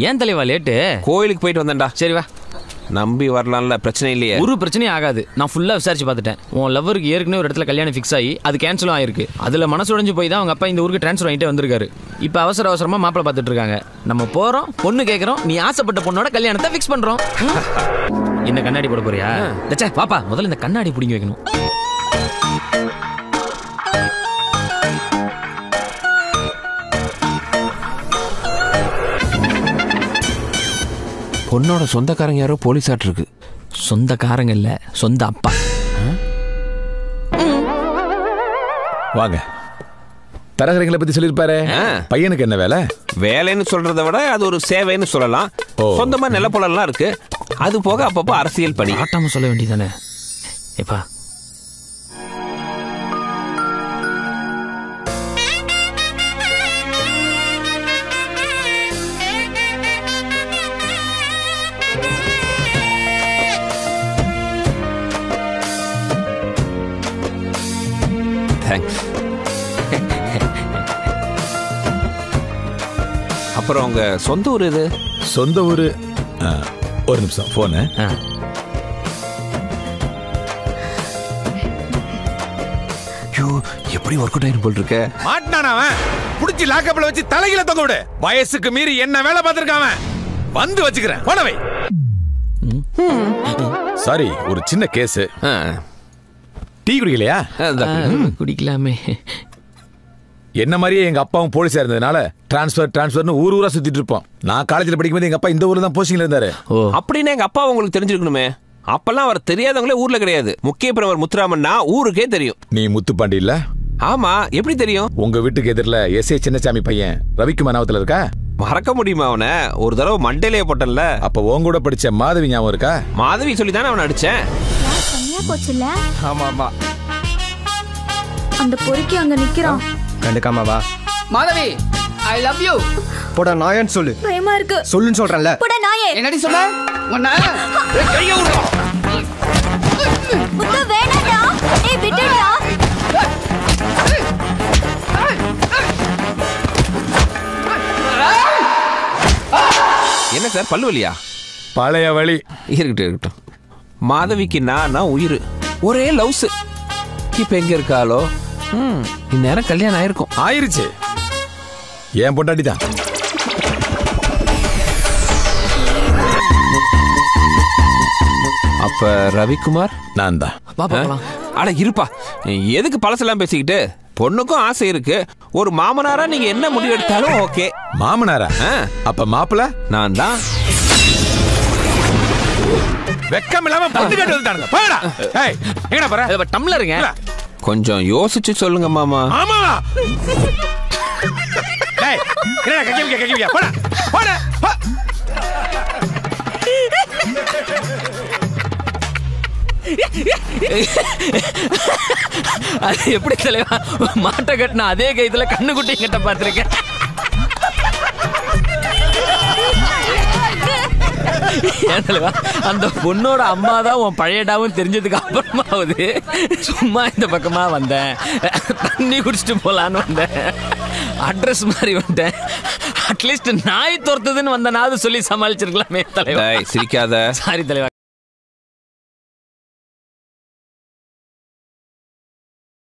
ஏன் தலைவா லேட்டு? கோயிலுக்கு போயிட்டு வந்தேன்டா. சரி வா. நம்பி வரலாம்ல, பிரச்சனை இல்லையே. ஒரு பிரச்சனையும் ஆகாது. நான் ஃபுல்லாக விசாரிச்சு பார்த்துட்டேன். உன் லவருக்கு ஏற்கனவே ஒரு இடத்துல கல்யாணம் ஃபிக்ஸ் ஆகி அது கேன்சலும் ஆயிருக்கு. அதில் மனசு உடைஞ்சு போய் தான் அவங்க அப்பா இந்த ஊருக்கு ட்ரான்ஸ்ஃபர் வாங்கிட்டே வந்திருக்காரு. இப்போ அவசரமாக மாப்பிள்ளை பார்த்துட்டு இருக்காங்க. நம்ம போகிறோம், பொண்ணு கேட்குறோம், நீ ஆசைப்பட்ட பொண்ணோட கல்யாணத்தை ஃபிக்ஸ் பண்ணுறோம். என்ன கண்ணாடி போட போறியா? தச்சா பாப்பா, முதல்ல இந்த கண்ணாடி பிடிங்கி வைக்கணும். பொண்ணோட சொந்தக்காரங்க யாரோ போலீஸாட்டு இருக்கு. சொந்தக்காரங்க இல்ல, சொந்த அப்பா. வாங்க. தரகரைகளை பத்தி சொல்லிருப்பாரு. பையனுக்கு என்ன வேலை? வேலைன்னு சொல்றதை விட அது ஒரு சேவைன்னு சொல்லலாம். சொந்தமா நிலப்பொலெல்லாம் இருக்கு. அது போக அப்பப்போ அரசியல் பணி. ஆட்டாம சொல்ல வேண்டியதானே. எப்பா அப்புறம் உங்க சொந்த ஊர் இது? சொந்த ஊரு. ஒரு நிமிஷம் போனு. எப்படி ஒர்க் அவுட் ஆயிரும் போல் இருக்க. மாட்டானா அவன்? புடிச்சு லாக்கப்ல வச்சு தலையில தொங்க விடு. வயசுக்கு மீறி என்ன வேலை பார்த்திருக்காம. வந்து வச்சுக்கிறேன். போனவை. சாரி, ஒரு சின்ன கேஸ். டீ குடிக்கலையா? குடிக்கலாமே. என்ன மாதிரியே எங்க அப்பாவும் போலீஸா இருந்ததுனால டிரான்ஸ்பர்னு ஊரா சுத்திட்டு இருப்போம். நான் காலேஜ்ல படிக்கும்போது எங்க அப்பா இந்த ஊர்ல தான் போஸ்டிங்ல இருந்தாரு. அப்படின்னா எங்க அப்பா உங்களுக்கு தெரிஞ்சிருக்கணுமே. அப்பெல்லாம் அவர் தெரியாதவங்களே ஊர்ல கிடையாது. முக்கிய பிரவர் முத்துராமன்னா ஊருக்கே தெரியும். நீ முத்துப்பாண்டி இல்ல? ஆமா, எப்படி தெரியும்? உங்க வீட்டுக்கு எதிரில எஸ்ஏ சின்னசாமி பையன் ரவிக்குமார் ஞாபகத்துல இருக்கா? மறக்க முடியுமா அவனை? ஒரு தடவை மண்டையிலே போட்டல. அப்ப உன் கூட படிச்ச மாதவி ஞாபகம் இருக்கா? மாதவி சொல்லி தானே அவனை அடிச்சேன். ஆமா ஆமா. அந்த பொறுக்கி அங்க நிக்கிறான். கண்டுக்காம வா. Madhavi, I love you. போடா நாயன்னு சொல்லு. பயமா இருக்கு. சொல்லுன்னு சொல்றேன்ல. போடா நாயே. என்னடி சொல்ல? உன்ன கைய விடுடா. முத்து வேணாடா. ஏய் விட்டுடா. என்ன சார், பல்லு வலியா? பழைய வழி. இருக்கட்டும். மாதவிக்கு நான் உயிர். ஒரே லவ்ஸ். இப்ப எங்க இருக்காளோ? இந்நேரம் கல்யாணம் ஆயிருக்கும். ஆயிருச்சு. ஏன் பொண்டாட்டி தான். அப்ப ரவிக்குமார் நான் தான். அட இருப்பா, எதுக்கு பழசெல்லாம் பேசிக்கிட்டு? பொண்ணுக்கும் ஆசை இருக்கு. ஒரு மாமனாரா நீங்க என்ன முடிவு எடுத்தாலும் ஓகே. மாமனாரா? அப்ப மாப்பிள்ள நான் தான். வெக்கம் இல்லாம பொண்ணு கேட்டு வந்துட்டாங்க. போடா. ஏய், எங்கடா போற? டம்ளருங்க. கொஞ்சம் யோசிச்சு சொல்லுங்க மாமா. ஆமா. ஏய், என்னடா கக்கியா? போடா. போடா. அது எப்படி தலைவா? மாட்டை கட்டின அதே கைத்துல கண்ணுக்குட்டி கிட்ட பாத்திருக்கேன். ஏன் தலைவா, அந்த பொண்ணோட அம்மா தான் உன் பழையடாவும் தெரிஞ்சதுக்கு அப்புறமாவது சும்மா இந்த பக்கமா வந்தேன். தண்ணி குடிச்சிட்டு போலான்னு வந்தேன். அட்ரஸ் மாதிரி வந்தேன். அட்லீஸ்ட் நாய் துரத்துதுன்னு வந்தனாவது சொல்லி சமாளிச்சிருக்கலாமே தலைவா. சிரிக்காத. சாரி தலைவா.